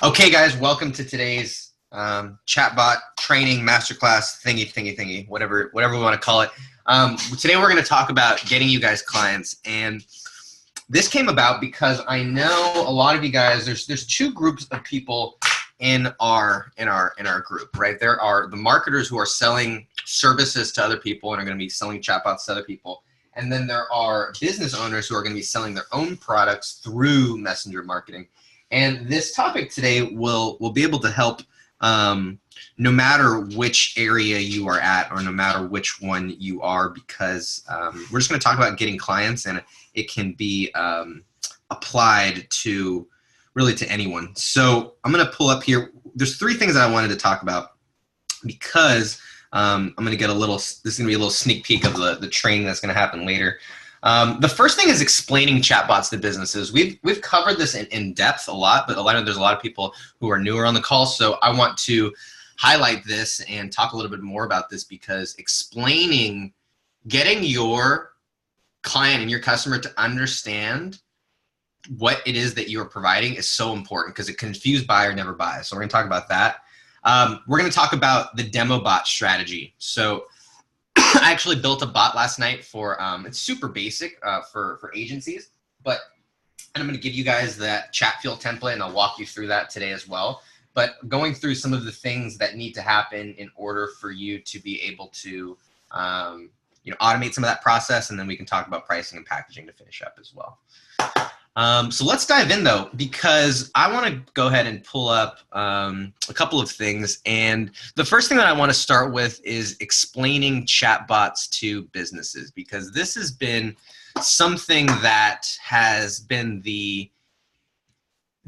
Okay, guys, welcome to today's chatbot training masterclass thingy, whatever we want to call it. Today we're going to talk about getting you guys clients, and this came about because I know a lot of you guys. There's two groups of people in our group, right? There are the marketers who are selling services to other people and are going to be selling chatbots to other people. And then there are business owners who are going to be selling their own products through messenger marketing. And this topic today will be able to help no matter which area you are at or no matter which one you are, because we're just going to talk about getting clients, and it can be applied to really to anyone. So I'm going to pull up here. There's three things that I wanted to talk about because I'm going to get this is going to be a little sneak peek of the training that's going to happen later. The first thing is explaining chatbots to businesses. We've covered this in depth a lot, but there's a lot of people who are newer on the call, so I want to highlight this and talk a little bit more about this, because explaining, getting your client and your customer to understand what it is that you're providing is so important, because a confused buyer never buys. So we're going to talk about that. We're going to talk about the demo bot strategy. So I actually built a bot last night for, it's super basic for agencies, and I'm going to give you guys that chat field template, and I'll walk you through that today as well. But going through some of the things that need to happen in order for you to be able to automate some of that process, and then we can talk about pricing and packaging to finish up as well. So let's dive in though, because I want to go ahead and pull up a couple of things. And the first thing that I want to start with is explaining chatbots to businesses, because this has been something that has been the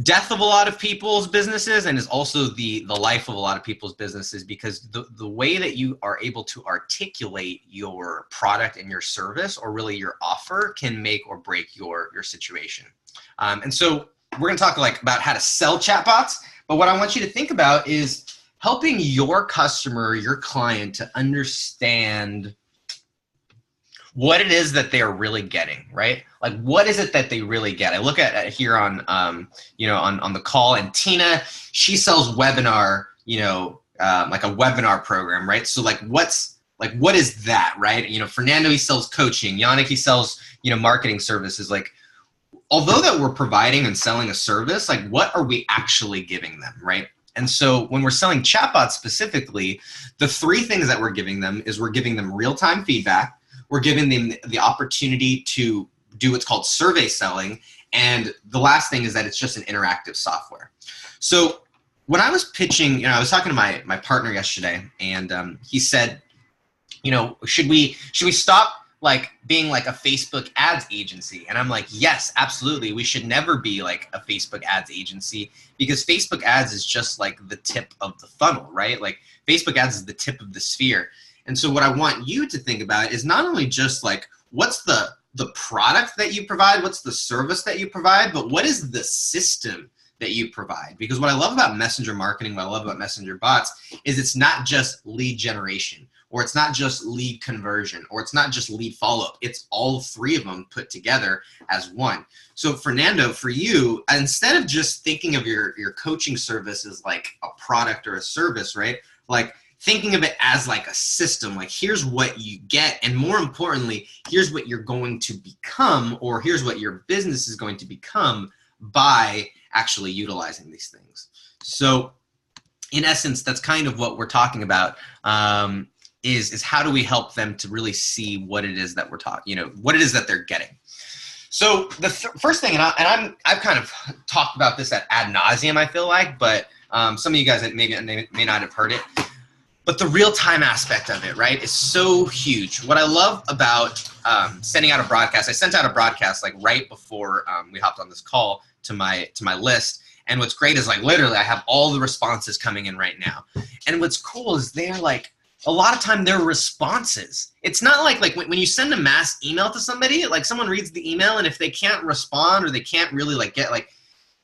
death of a lot of people's businesses, and is also the life of a lot of people's businesses, because the way that you are able to articulate your product and your service, or really your offer, can make or break your situation. And so we're going to talk about how to sell chatbots, but what I want you to think about is helping your customer, your client, to understand what it is that they're really getting, right? Like, what is it that they really get? I look at here on the call, and Tina, she sells webinar, like a webinar program, right? So what is that, right? Fernando, he sells coaching. Yannick, he sells, marketing services. Like, although that we're providing and selling a service, like, what are we actually giving them, right? And so when we're selling chatbots specifically, the three things that we're giving them is we're giving them real-time feedback, we're giving them the opportunity to do what's called survey selling, and the last thing is that it's just an interactive software. So when I was pitching, I was talking to my partner yesterday, and he said, should we stop being like a Facebook ads agency? And I'm like, yes, absolutely. We should never be like a Facebook ads agency, because Facebook ads is just like the tip of the funnel, right? Like, Facebook ads is the tip of the sphere. And so what I want you to think about is not only just like, what's the product that you provide, what's the service that you provide, but what is the system that you provide? Because what I love about messenger marketing, what I love about messenger bots, is it's not just lead generation, or it's not just lead conversion, or it's not just lead follow-up. It's all three of them put together as one. So Fernando, for you, instead of just thinking of your coaching service as like a product or a service, right? Like, thinking of it as like a system, like, here's what you get, and more importantly, here's what you're going to become, or here's what your business is going to become by actually utilizing these things. So in essence, that's kind of what we're talking about, is how do we help them to really see what it is that we're talking, what it is that they're getting. So the first thing, and I've kind of talked about this ad nauseum, I feel like, but some of you guys may not have heard it. But the real-time aspect of it, right, is so huge. What I love about sending out a broadcast, I sent out a broadcast like right before we hopped on this call to my list. And what's great is, like, literally I have all the responses coming in right now. And what's cool is they're like, a lot of time they're responses. It's not like when you send a mass email to somebody, like, someone reads the email, and if they can't respond or they can't really get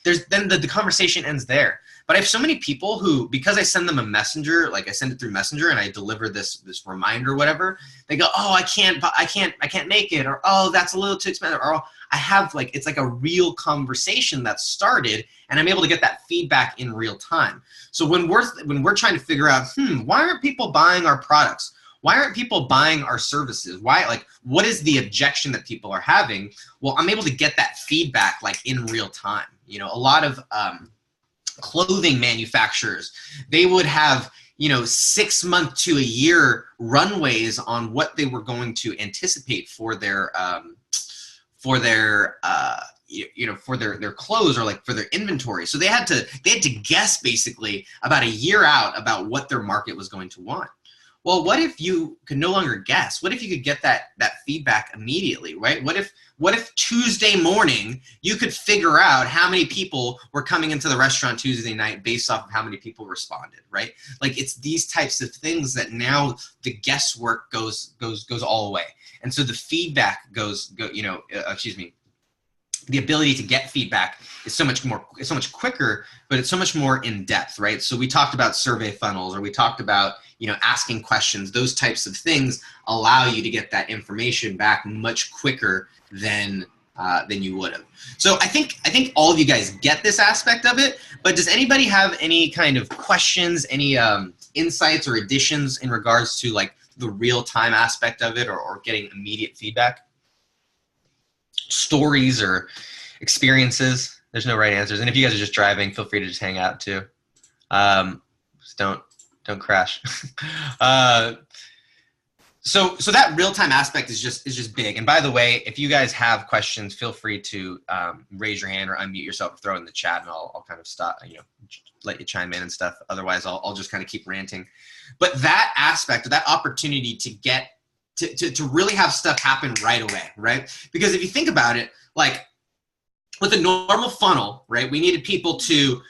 then the conversation ends there. But I have so many people who, because I send them a messenger, like I send it through Messenger and I deliver this reminder or whatever, they go, oh, I can't make it, or oh, that's a little too expensive, or I have like, it's like a real conversation that started, and I'm able to get that feedback in real time. So when we're trying to figure out, why aren't people buying our products? Why aren't people buying our services? Why, like, what is the objection that people are having? Well, I'm able to get that feedback like in real time. You know, a lot of clothing manufacturers, they would have, 6 month to a year runways on what they were going to anticipate for their clothes, or like for their inventory. So they had to guess basically about a year out about what their market was going to want. Well, what if you could no longer guess? What if you could get that feedback immediately, right? What if Tuesday morning you could figure out how many people were coming into the restaurant Tuesday night based off of how many people responded, right? Like, it's these types of things that now the guesswork goes all away, and so the feedback the ability to get feedback is so much quicker, but it's so much more in depth, right? So we talked about survey funnels, or we talked about, asking questions. Those types of things allow you to get that information back much quicker than you would have. So I think all of you guys get this aspect of it, but does anybody have any kind of questions, any insights or additions in regards to like the real-time aspect of it, or getting immediate feedback? Stories or experiences? There's no right answers. And if you guys are just driving, feel free to just hang out too. Just don't crash. So that real-time aspect is just big. And by the way, if you guys have questions, feel free to raise your hand or unmute yourself, or throw it in the chat, and I'll kind of stop, let you chime in and stuff. Otherwise, I'll just kind of keep ranting. But that aspect, or that opportunity to get to really have stuff happen right away, right? Because if you think about it, like with a normal funnel, right, we needed people to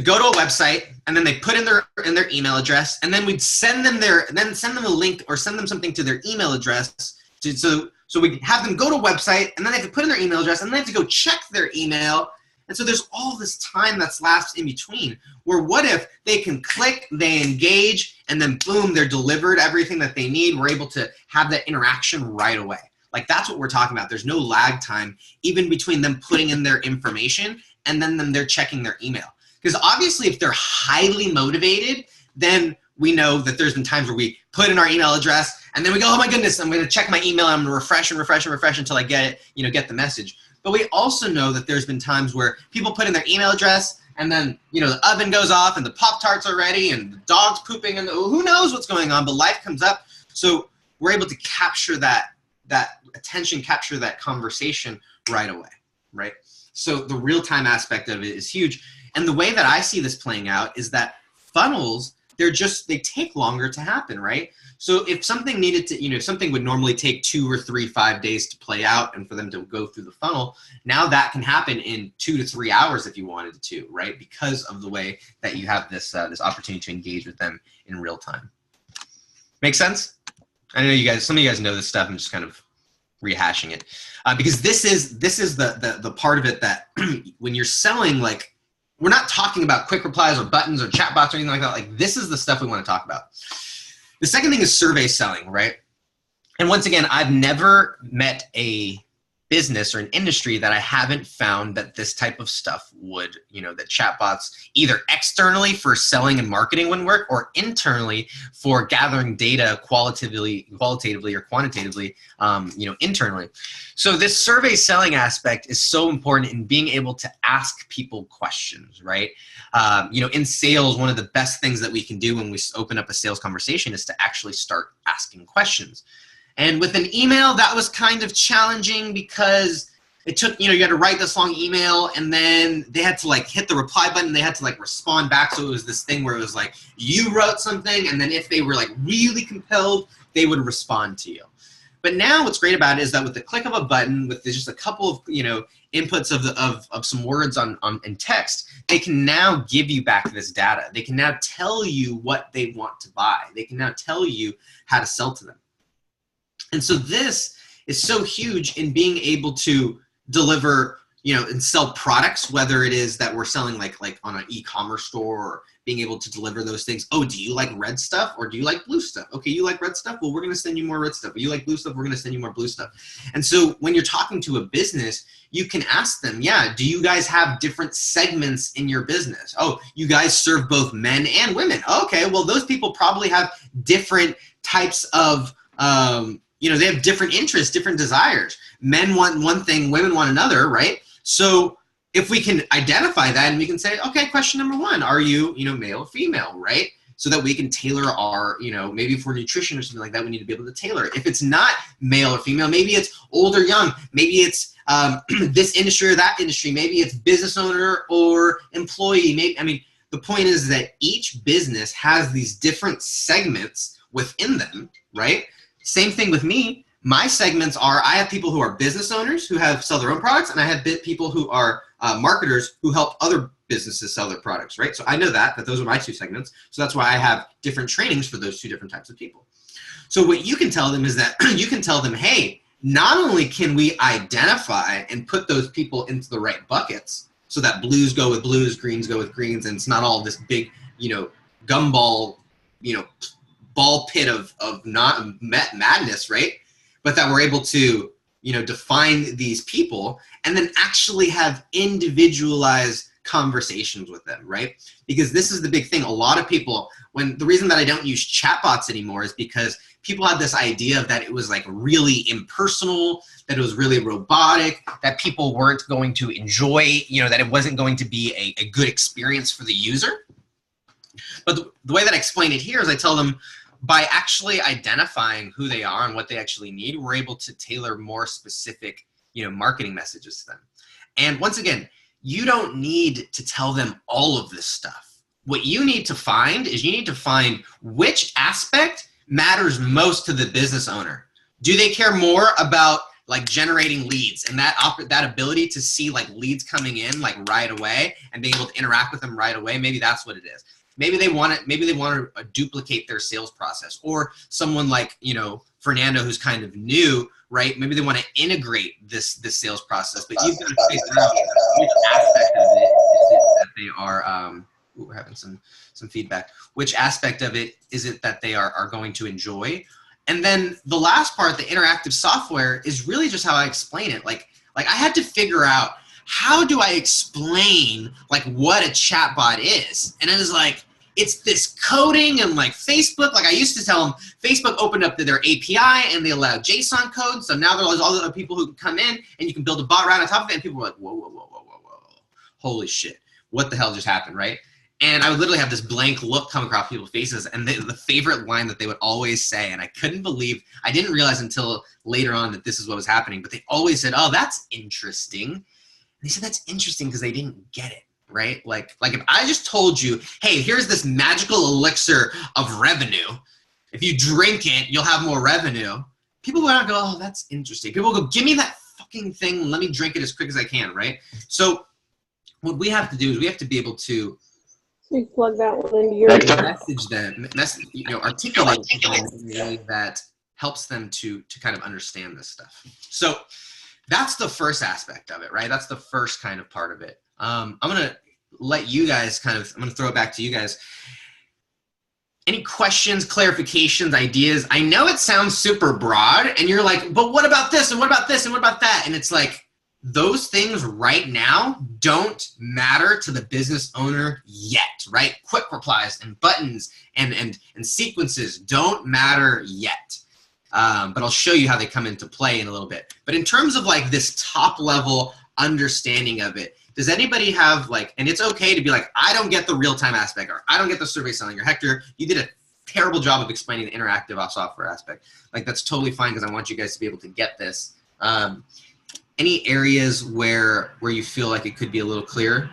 go to a website, and then they put in their email address, and then we'd send them a link, or send them something to their email address. So we have them go to a website, and then they have to put in their email address, and then they have to go check their email. And so there's all this time that's lapsed in between, where what if they can click, they engage, and then boom, they're delivered everything that they need. We're able to have that interaction right away. Like, that's what we're talking about. There's no lag time even between them putting in their information and then they're checking their email. Because obviously if they're highly motivated, then we know that there's been times where we put in our email address and then we go, oh my goodness, I'm going to check my email, and I'm going to refresh and refresh and refresh until I get it, get the message. But we also know that there's been times where people put in their email address, and then, the oven goes off, and the Pop-Tarts are ready, and the dog's pooping, and who knows what's going on, but life comes up. So we're able to capture that attention, capture that conversation right away, right? So the real-time aspect of it is huge. And the way that I see this playing out is that funnels, they take longer to happen, right? So if something needed to, if something would normally take 2 or 3, 5 days to play out and for them to go through the funnel, now that can happen in 2 to 3 hours if you wanted it to, right? Because of the way that you have this opportunity to engage with them in real time. Make sense? I know some of you guys know this stuff. I'm just kind of rehashing it because this is the part of it that when you're selling, like, we're not talking about quick replies or buttons or chatbots or anything like that. Like, this is the stuff we want to talk about. The second thing is survey selling, right? And once again, I've never met a business or an industry that I haven't found that this type of stuff would, that chatbots either externally for selling and marketing wouldn't work, or internally for gathering data qualitatively or quantitatively, internally. So this survey selling aspect is so important in being able to ask people questions, right? In sales, one of the best things that we can do when we open up a sales conversation is to actually start asking questions. And with an email, that was kind of challenging because it took, you had to write this long email, and then they had to like hit the reply button. They had to like respond back. So it was this thing where it was like, you wrote something, and then if they were like really compelled, they would respond to you. But now what's great about it is that with the click of a button, with just a couple of, inputs of some words in text, they can now give you back this data. They can now tell you what they want to buy. They can now tell you how to sell to them. And so this is so huge in being able to deliver and sell products, whether it is that we're selling like on an e-commerce store or being able to deliver those things. Oh, do you like red stuff or do you like blue stuff? Okay, you like red stuff? Well, we're going to send you more red stuff. You like blue stuff? We're going to send you more blue stuff. And so when you're talking to a business, you can ask them, yeah, do you guys have different segments in your business? Oh, you guys serve both men and women. Okay, well, those people probably have different types of, they have different interests, different desires. Men want one thing, women want another, right? So if we can identify that and we can say, okay, question number one, are you, male or female, right? So that we can tailor our, maybe for nutrition or something like that, we need to be able to tailor it. If it's not male or female, maybe it's old or young, maybe it's this industry or that industry, maybe it's business owner or employee. The point is that each business has these different segments within them, right? Same thing with me. My segments are, I have people who are business owners who sell their own products, and I have people who are marketers who help other businesses sell their products, right? So I know that those are my two segments. So that's why I have different trainings for those two different types of people. So what you can tell them is that you can tell them, hey, not only can we identify and put those people into the right buckets so that blues go with blues, greens go with greens, and it's not all this big, gumball, ball pit of not madness, right? But that we're able to, define these people and then actually have individualized conversations with them, right? Because this is the big thing. A lot of people, the reason that I don't use chatbots anymore is because people had this idea of that it was like really impersonal, that it was really robotic, that people weren't going to enjoy, that it wasn't going to be a good experience for the user. But the way that I explain it here is I tell them, by actually identifying who they are and what they actually need, we're able to tailor more specific, marketing messages to them. And once again, you don't need to tell them all of this stuff. What you need to find is you need to find which aspect matters most to the business owner. Do they care more about like generating leads and that ability to see like leads coming in like right away and being able to interact with them right away? Maybe that's what it is. Maybe they want to duplicate their sales process, or someone like, Fernando, who's kind of new, right? Maybe they want to integrate this sales process, but you've got to figure out which aspect of it is it that they are, we're having some feedback. Which aspect of it is it that they are going to enjoy? And then the last part, the interactive software, is really just how I explain it. Like I had to figure out, how do I explain like what a chatbot is? And it was like, it's this coding and like Facebook. Like I used to tell them, Facebook opened up their API and they allowed JSON code. So now there's all the other people who can come in and you can build a bot right on top of it. And people were like, whoa, whoa, whoa, whoa, whoa, whoa. Holy shit. What the hell just happened, right? And I would literally have this blank look come across people's faces. And the favorite line that they would always say, and I couldn't believe, I didn't realize until later on that this is what was happening, but they always said, oh, that's interesting. They said that's interesting because they didn't get it, right? Like if I just told you, hey, here's this magical elixir of revenue. If you drink it, you'll have more revenue. People would not go, oh, that's interesting. People go, give me that fucking thing. Let me drink it as quick as I can, right? So what we have to do is we have to be able to plug that one into your message them, articulate them in a way that helps them to kind of understand this stuff. So that's the first aspect of it, right? That's the first kind of part of it. I'm going to let you guys I'm going to throw it back to you guys. Any questions, clarifications, ideas? I know it sounds super broad and you're like, but what about this and what about this and what about that? And it's like, those things right now don't matter to the business owner yet, right? Quick replies and buttons and sequences don't matter yet. But I'll show you how they come into play in a little bit. But in terms of like this top level understanding of it, does anybody have like, and it's okay to be like, I don't get the real-time aspect, or I don't get the survey selling, or Hector, you did a terrible job of explaining the interactive software aspect. Like that's totally fine because I want you guys to be able to get this. Any areas where you feel like it could be a little clearer?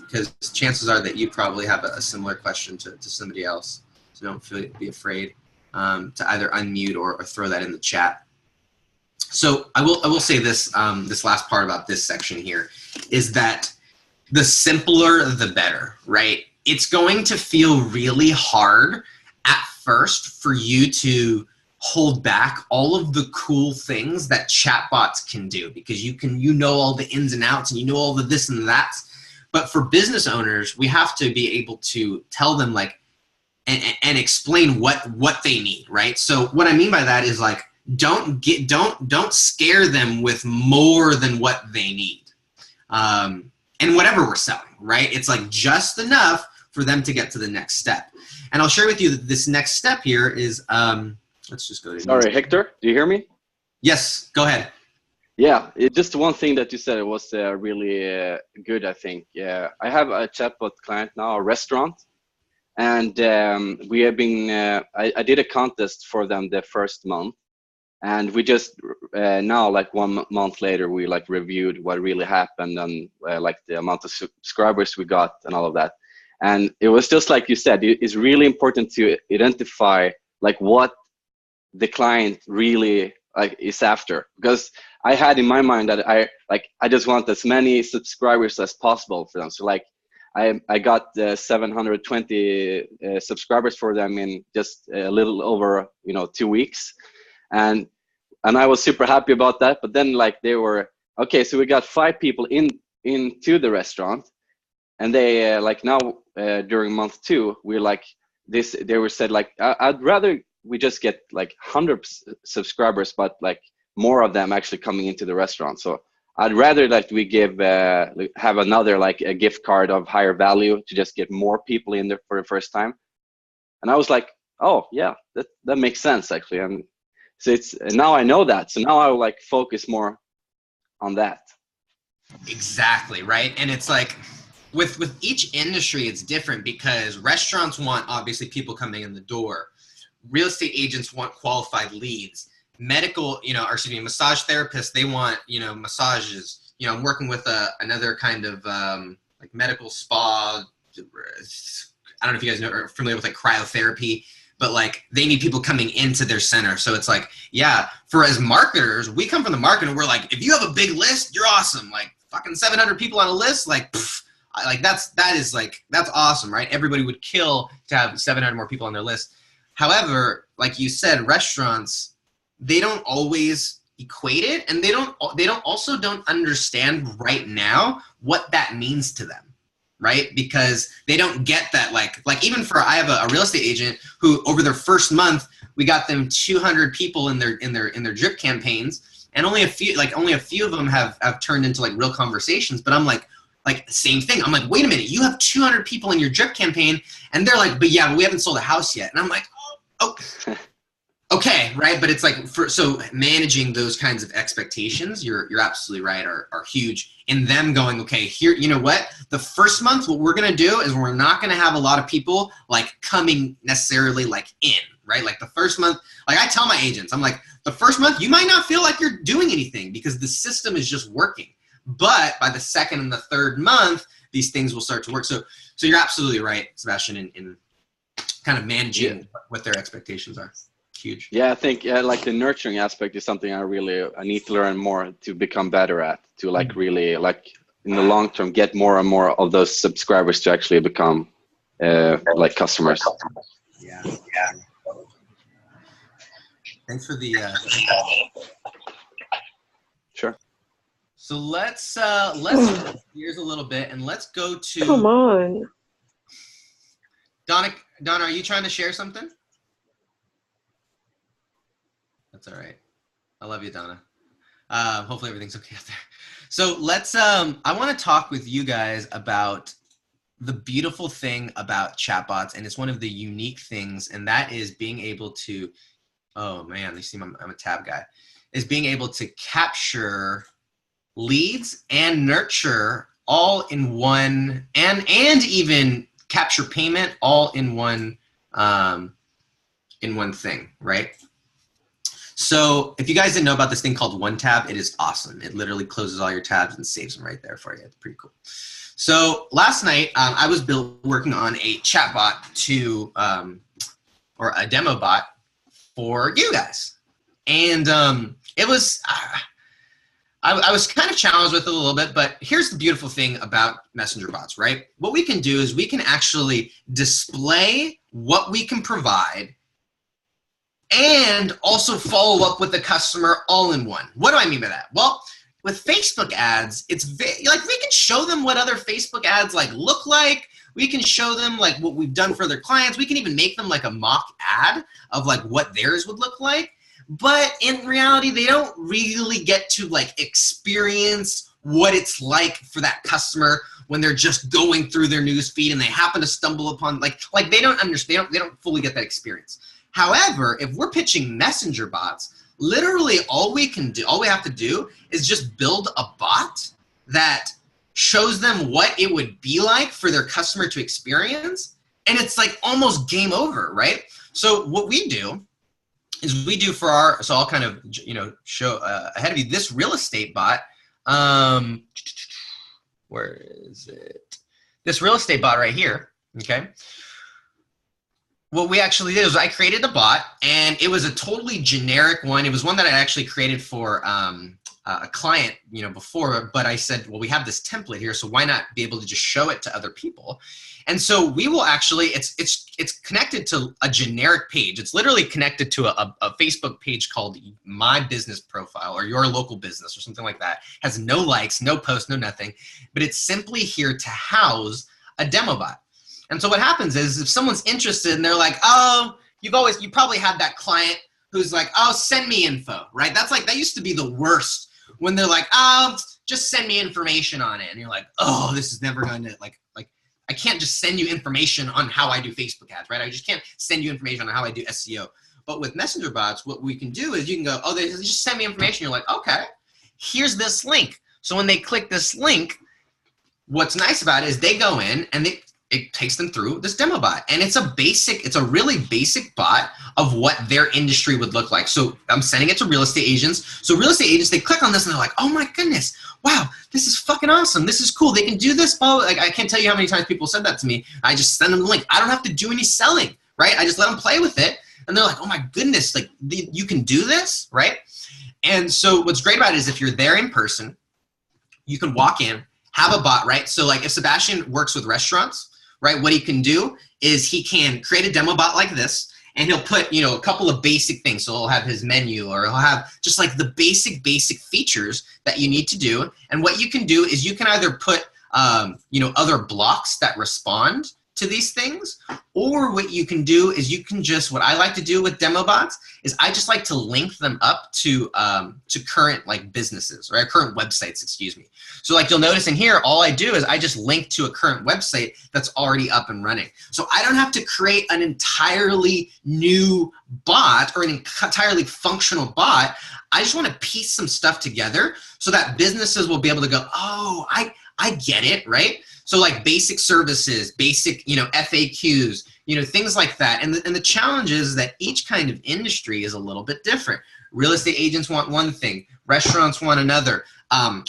Because chances are that you probably have a similar question to somebody else. So don't be afraid to either unmute or throw that in the chat. So I will say this, this last part about this section here is that the simpler the better, right? It's going to feel really hard at first for you to hold back all of the cool things that chatbots can do, because you know all the ins and outs and you know all the this and that. But for business owners, we have to be able to tell them like and explain what they need, right? So what I mean by that is like don't scare them with more than what they need. And whatever we're selling, right? It's like just enough for them to get to the next step. And I'll share with you that this next step here is, let's just go to. Sorry, Hector, do you hear me? Yes, go ahead. Yeah, just one thing that you said was really good, I think. Yeah, I have a chatbot client now, a restaurant, and we have been, I did a contest for them the first month. And we just now, like 1 month later, we like reviewed what really happened and like the amount of subscribers we got and all of that. And it was just like you said, it's really important to identify like what the client really like is after. Because I had in my mind that I just want as many subscribers as possible for them. So like I got 720 subscribers for them in just a little over 2 weeks. And I was super happy about that. But then like they were, okay, so we got 5 people into the restaurant, and they like now during month 2, we're like this, they were said like, I'd rather we just get like 100 subscribers, but like more of them actually coming into the restaurant. So I'd rather that we give, have another like a gift card of higher value to just get more people in there for the first time. And I was like, oh yeah, that makes sense actually. And so it's, now I know that. So now I will like focus more on that. Exactly, right? And it's like with each industry, it's different, because restaurants want obviously people coming in the door. Real estate agents want qualified leads. Medical, massage therapists, they want, massages. I'm working with another kind of like medical spa. I don't know if you guys are familiar with like cryotherapy, but like they need people coming into their center. So it's like, yeah, for as marketers, we come from the market and we're like, if you have a big list, you're awesome. Like fucking 700 people on a list, like, that's awesome, right? Everybody would kill to have 700 more people on their list. However, like you said, restaurants, they don't always equate it, and they don't understand right now what that means to them. Right? Because they don't get that, like even for, I have a real estate agent who over their first month, we got them 200 people in their drip campaigns, and only a few of them have turned into like real conversations. But I'm like same thing. I'm like, wait a minute, you have 200 people in your drip campaign, and they're like, but we haven't sold a house yet. And I'm like, oh. Okay, right? But it's like, so managing those kinds of expectations, you're absolutely right, are huge. In them going, okay, here, you know what? The first month, what we're gonna do is we're not gonna have a lot of people like coming necessarily like in, right? Like the first month, like I tell my agents, I'm like, the first month, you might not feel like you're doing anything because the system is just working. But by the second and the third month, these things will start to work. So you're absolutely right, Sebastian, in kind of managing what their expectations are. Huge. Yeah, I think like the nurturing aspect is something I need to learn more to become better at, to like really like in the long term get more and more of those subscribers to actually become like customers. Yeah. Thanks for the Sure. So let's here's a little bit, and let's go to Come on. Donna, are you trying to share something? That's all right. I love you, Donna. Hopefully everything's okay out there. So let's, I want to talk with you guys about the beautiful thing about chatbots, and it's one of the unique things, and that is being able to, oh man, you see I'm a tab guy, is being able to capture leads and nurture all in one, and even capture payment all in one thing, right? So if you guys didn't know about this thing called One Tab, it is awesome. It literally closes all your tabs and saves them right there for you. It's pretty cool. So last night, I was working on a chatbot or a demo bot for you guys. And it was, I was kind of challenged with it a little bit, but here's the beautiful thing about messenger bots, right? What we can do is we can actually display what we can provide and also follow up with the customer all in one. What do I mean by that? Well, with Facebook ads, it's like we can show them what other Facebook ads like look like. We can show them like what we've done for their clients. We can even make them like a mock ad of like what theirs would look like. But in reality, they don't really get to like experience what it's like for that customer when they're just going through their news feed and they happen to stumble upon like they don't understand, they don't fully get that experience. However, if we're pitching messenger bots, literally all we have to do is just build a bot that shows them what it would be like for their customer to experience, and it's like almost game over, right? So what we do is we do for our, so I'll kind of, you know, show ahead of you this real estate bot. Where is it? This real estate bot right here, okay? What we actually did is I created a bot, and it was a totally generic one. It was one that I actually created for a client, you know, before, but I said, well, we have this template here, so why not be able to just show it to other people? And so we will actually, it's connected to a generic page. It's literally connected to a Facebook page called My Business Profile or Your Local Business or something like that. Has no likes, no posts, no nothing, but it's simply here to house a demo bot. And so what happens is if someone's interested and they're like, oh, you probably had that client who's like, oh, send me info, right? That's like, that used to be the worst when they're like, oh, just send me information on it. And you're like, oh, this is never going to like, I can't just send you information on how I do Facebook ads, right? I just can't send you information on how I do SEO. But with messenger bots, what we can do is you can go, oh, they just send me information. You're like, okay, here's this link. So when they click this link, what's nice about it is they go in and it takes them through this demo bot. And it's a really basic bot of what their industry would look like. So I'm sending it to real estate agents. So real estate agents, they click on this and they're like, oh my goodness, wow, this is fucking awesome. This is cool. They can do this. Oh, like I can't tell you how many times people said that to me. I just send them the link. I don't have to do any selling, right? I just let them play with it. And they're like, oh my goodness, like you can do this, right? And so what's great about it is if you're there in person, you can walk in, have a bot, right? So like if Sebastian works with restaurants, right, what he can do is he can create a demo bot like this, and he'll put, you know, a couple of basic things. So he'll have his menu, or he'll have just like the basic features that you need to do. And what you can do is you can either put, you know, other blocks that respond to these things, or what you can do is you can just, what I like to do with demo bots is I just like to link them up to current like businesses, or current websites, excuse me. So like you'll notice in here, all I do is I just link to a current website that's already up and running. So I don't have to create an entirely new bot or an entirely functional bot. I just want to piece some stuff together so that businesses will be able to go, oh, I get it, right? So like basic services, basic, you know, FAQs, you know, things like that. And the challenge is that each kind of industry is a little bit different. Real estate agents want one thing, restaurants want another,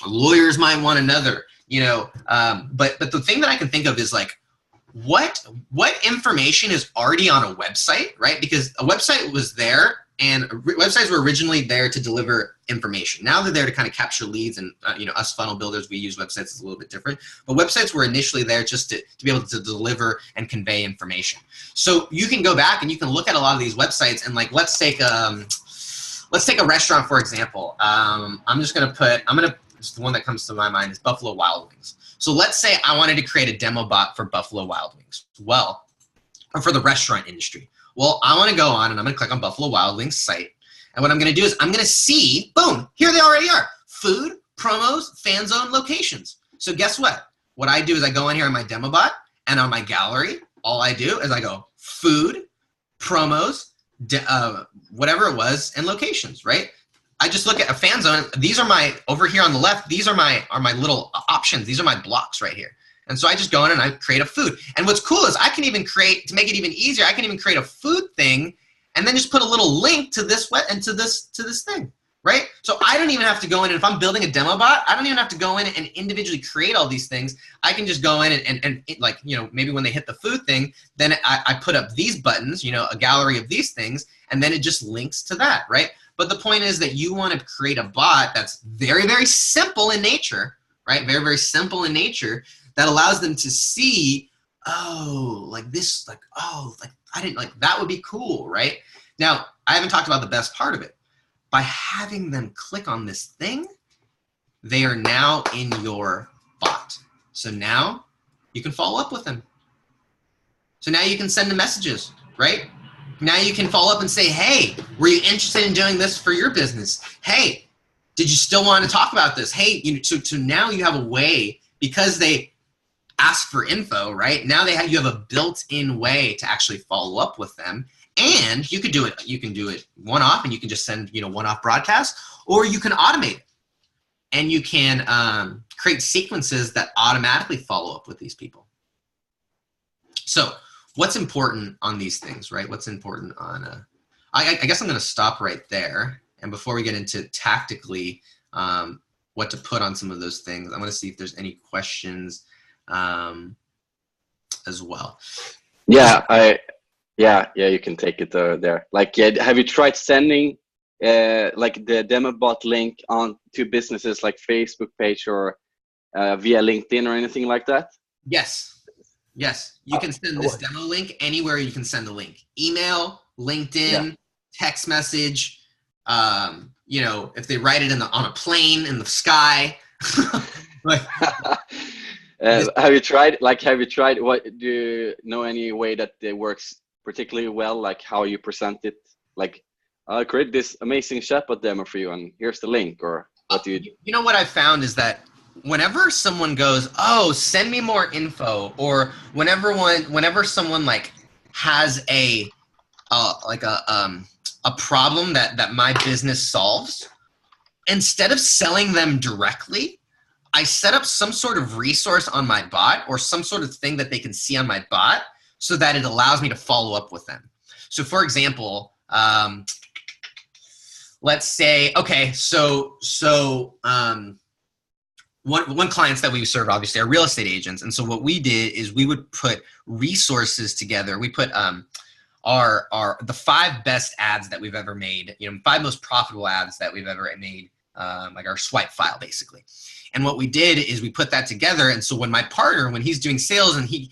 lawyers might want another, you know, but the thing that I can think of is like, what information is already on a website, right? Because a website was there, and websites were originally there to deliver information. Now they're there to kind of capture leads, and you know, us funnel builders, we use websites, it's a little bit different. But websites were initially there just to be able to deliver and convey information. So you can go back and you can look at a lot of these websites, and like let's take a restaurant for example. Just the one that comes to my mind is Buffalo Wild Wings. So let's say I wanted to create a demo bot for Buffalo Wild Wings. Well, or for the restaurant industry. Well, I want to go on and I'm going to click on Buffalo Wild Wings site. And what I'm going to do is I'm going to see, boom, here they already are. Food, promos, fan zone, locations. So guess what? What I do is I go in here on my demo bot, and on my gallery, all I do is I go food, promos, whatever it was, and locations, right? I just look at a fan zone. These are my, over here on the left, these are my little options. These are my blocks right here. And so I just go in and I create a food. And what's cool is I can even create, to make it even easier, I can even create a food thing and then just put a little link to this to this thing, right? So I don't even have to go in, and if I'm building a demo bot, I don't even have to go in and individually create all these things. I can just go in and like, you know, maybe when they hit the food thing, then I put up these buttons, you know, a gallery of these things, and then it just links to that, right? But the point is that you want to create a bot that's very, very simple in nature, right? Very, very simple in nature, that allows them to see, oh, like this, like, oh, like I didn't, like that would be cool, right? Now, I haven't talked about the best part of it. By having them click on this thing, they are now in your bot. So now you can follow up with them. So now you can send them messages, right? Now you can follow up and say, hey, were you interested in doing this for your business? Hey, did you still want to talk about this? Hey, so now you have a way, because they ask for info, right? Now you have a built-in way to actually follow up with them. And you can do it one-off, and you can just send one-off broadcasts, or you can automate it. And you can create sequences that automatically follow up with these people. So what's important on these things, right? What's important on, I guess I'm going to stop right there. And before we get into tactically what to put on some of those things, I'm going to see if there's any questions as well. Yeah, you can take it there. Like, have you tried sending like the demo bot link on to businesses like Facebook page or via LinkedIn or anything like that? Yes. You can send this demo link anywhere. You can send the link. Email, LinkedIn, text message. If they write it on a plane in the sky. Have you tried? What do you know any way that it works particularly well? Like how you present it? Like, I'll create this amazing chatbot demo for you, and here's the link. Or what do you? You know what I found is that whenever someone goes, oh, send me more info, or whenever someone like has a problem that my business solves, instead of selling them directly, I set up some sort of resource on my bot or some sort of thing that they can see on my bot so that it allows me to follow up with them. So for example, let's say, okay, one clients that we serve obviously are real estate agents. And so what we did is we would put resources together. We put the 5 best ads that we've ever made, 5 most profitable ads that we've ever made, like our swipe file basically. And what we did is we put that together. And so when my partner, when he's doing sales and he's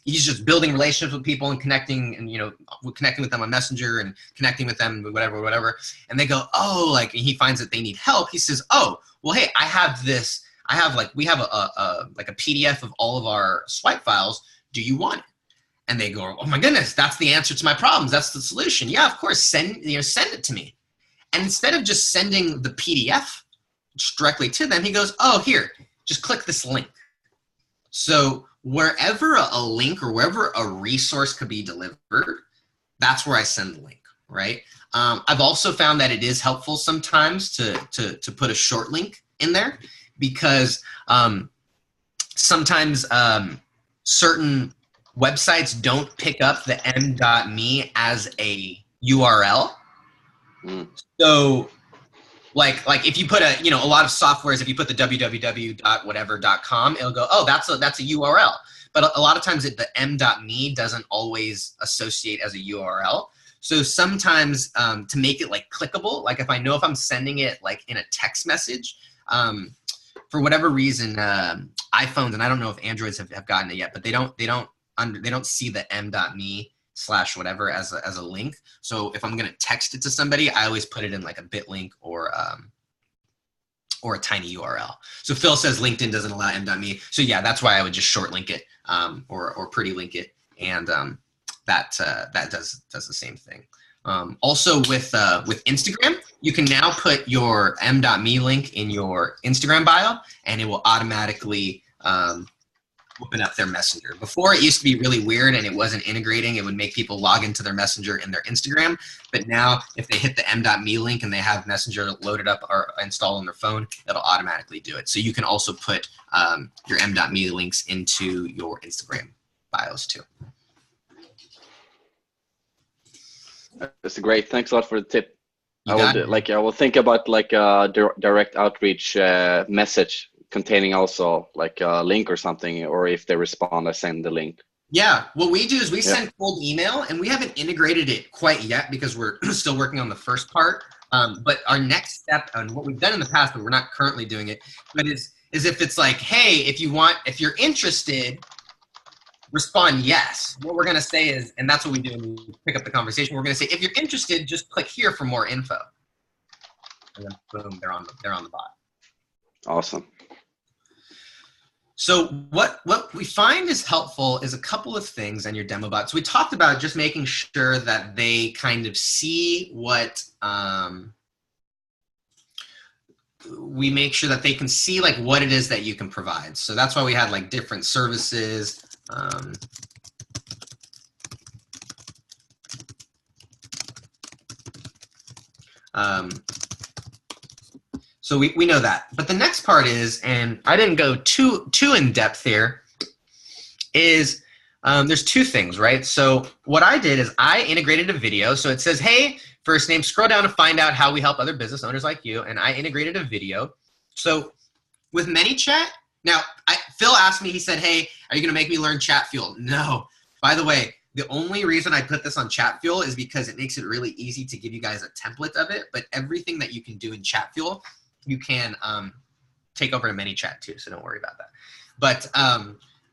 just building relationships with people and connecting and, connecting with them on Messenger and connecting with them, whatever. And they go, oh, like, and he finds that they need help. He says, oh, well, hey, we have a PDF of all of our swipe files. Do you want it? And they go, oh my goodness, that's the answer to my problems. That's the solution. Yeah, of course, send it to me. And instead of just sending the PDF directly to them, he goes, oh, here, just click this link. So wherever a link or wherever a resource could be delivered, that's where I send the link, right? I've also found that it is helpful sometimes to put a short link in there, because sometimes certain websites don't pick up the m.me as a URL. So like if you put a lot of softwares, if you put the www.whatever.com, it'll go, oh, that's a URL. But a lot of times the m.me doesn't always associate as a URL. So sometimes to make it like clickable, like if I know if I'm sending it like in a text message, for whatever reason, iPhones, and I don't know if Androids have gotten it yet, but they don't see the m.me/whatever as a link. So if I'm going to text it to somebody, I always put it in like a bit link or a tiny URL. So Phil says LinkedIn doesn't allow m.me. So yeah, that's why I would just short link it or pretty link it, and that does the same thing. Also with Instagram, you can now put your m.me link in your Instagram bio, and it will automatically open up their Messenger. Before, it used to be really weird and it wasn't integrating. It would make people log into their Messenger in their Instagram. But now if they hit the m.me link and they have Messenger loaded up or installed on their phone, it'll automatically do it. So you can also put your m.me links into your Instagram bios too. That's great. Thanks a lot for the tip. I will think about like a direct outreach message containing also like a link or something, or if they respond, I send the link. Yeah, what we do is we send cold email, and we haven't integrated it quite yet because we're still working on the first part. But our next step, and what we've done in the past, but we're not currently doing it, but is if it's like, hey, if you're interested, respond yes. What we're going to say is, and that's what we do when we pick up the conversation, we're going to say, if you're interested, just click here for more info. And then boom, they're on the bot. Awesome. So what we find is helpful is a couple of things on your demo bot. So we talked about just making sure that they kind of see what, we make sure that they can see like what it is that you can provide. So that's why we had like different services. So we know that. But the next part is, and I didn't go too in depth here, is there's two things, right? So what I did is I integrated a video. So it says, hey, first name, scroll down to find out how we help other business owners like you. And I integrated a video. So with ManyChat, now Phil asked me, he said, hey, are you going to make me learn Chatfuel? No. By the way, the only reason I put this on Chatfuel is because it makes it really easy to give you guys a template of it. But everything that you can do in Chatfuel, you can take over to ManyChat too. So don't worry about that. But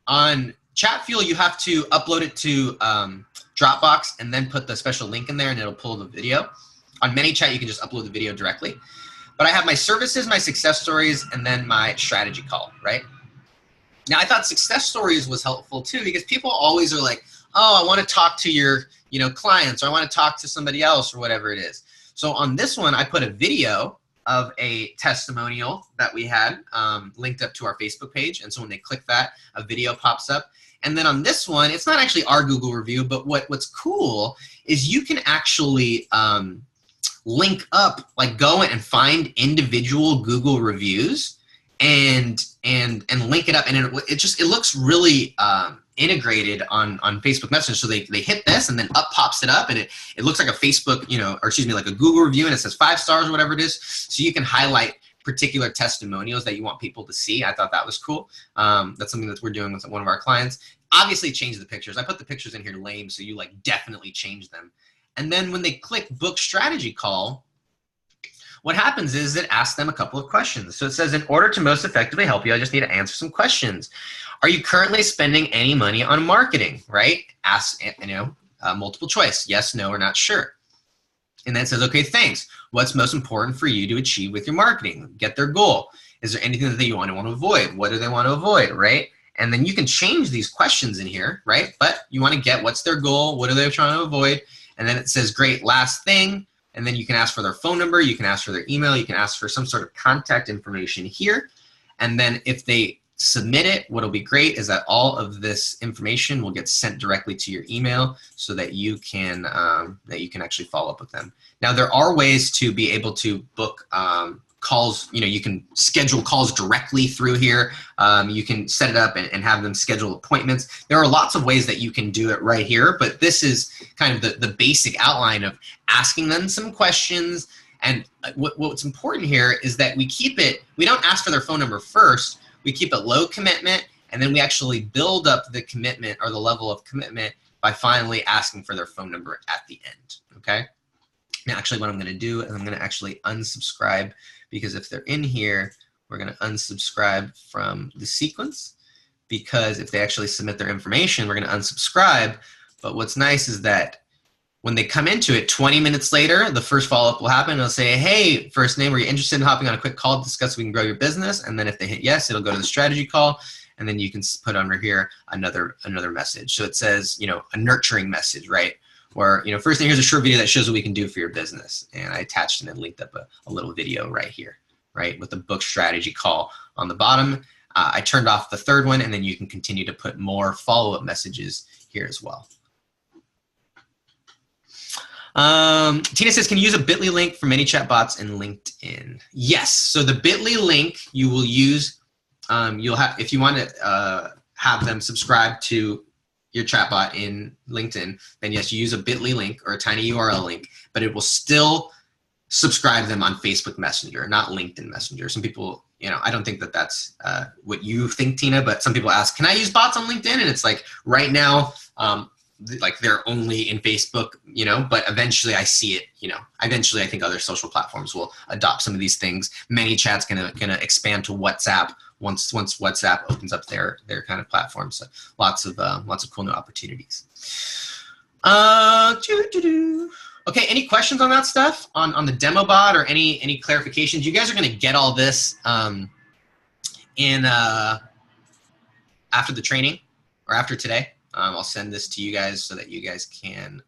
on Chatfuel, you have to upload it to Dropbox and then put the special link in there and it'll pull the video. On ManyChat, you can just upload the video directly. But I have my services, my success stories, and then my strategy call, right? Now, I thought success stories was helpful too because people always are like, oh, I want to talk to your clients, or I want to talk to somebody else, or whatever it is. So on this one, I put a video of a testimonial that we had linked up to our Facebook page. And so when they click that, a video pops up. And then on this one, it's not actually our Google review, but what's cool is you can actually link up, like go in and find individual Google reviews and link it up. And it looks really integrated on Facebook Messenger. So they hit this and then up pops it up and it looks like a Facebook, or excuse me, like a Google review, and it says 5 stars or whatever it is. So you can highlight particular testimonials that you want people to see. I thought that was cool. That's something that we're doing with one of our clients. Obviously change the pictures. I put the pictures in here lame, so you like definitely change them. And then when they click book strategy call, what happens is it asks them a couple of questions. So it says, in order to most effectively help you, I just need to answer some questions. Are you currently spending any money on marketing, right? Ask, multiple choice, yes, no, or not sure. And then it says, okay, thanks. What's most important for you to achieve with your marketing? Get their goal. Is there anything that you want to avoid? What do they want to avoid, right? And then you can change these questions in here, right? But you want to get what's their goal? What are they trying to avoid? And then it says, great, last thing. And then you can ask for their phone number. You can ask for their email. You can ask for some sort of contact information here. And then if they submit it, what'll be great is that all of this information will get sent directly to your email so that you can actually follow up with them. Now, there are ways to be able to book calls. You can schedule calls directly through here. You can set it up and have them schedule appointments. There are lots of ways that you can do it right here, but this is kind of the basic outline of asking them some questions. And what's important here is that we don't ask for their phone number first. We keep it low commitment, and then we actually build up the commitment or the level of commitment by finally asking for their phone number at the end, okay? Now, actually, what I'm going to do is I'm going to actually unsubscribe, because if they're in here, we're going to unsubscribe from the sequence, because if they actually submit their information, we're going to unsubscribe. But what's nice is that when they come into it, 20 minutes later, the first follow-up will happen. It'll say, hey, first name, are you interested in hopping on a quick call to discuss so we can grow your business? And then if they hit yes, it'll go to the strategy call. And then you can put under here another message. So it says, a nurturing message, right? Or, first thing, here's a short video that shows what we can do for your business. And I attached and then linked up a little video right here, right? With the book strategy call on the bottom. I turned off the third one, and then you can continue to put more follow-up messages here as well. Tina says, can you use a bit.ly link for many chatbots in LinkedIn? Yes. So the bit.ly link you will use, if you want to have them subscribe to your chatbot in LinkedIn, then yes, you use a bit.ly link or a tiny URL link, but it will still subscribe them on Facebook Messenger, not LinkedIn Messenger. Some people, I don't think that that's what you think, Tina, but some people ask, can I use bots on LinkedIn? And it's like, right now, like they're only in Facebook, but eventually I see it, eventually I think other social platforms will adopt some of these things. ManyChat's gonna expand to WhatsApp. once WhatsApp opens up their kind of platform. So lots of cool new opportunities. Okay, any questions on that stuff, on the demo bot, or any clarifications? You guys are going to get all this in after the training or after today. I'll send this to you guys so that you guys can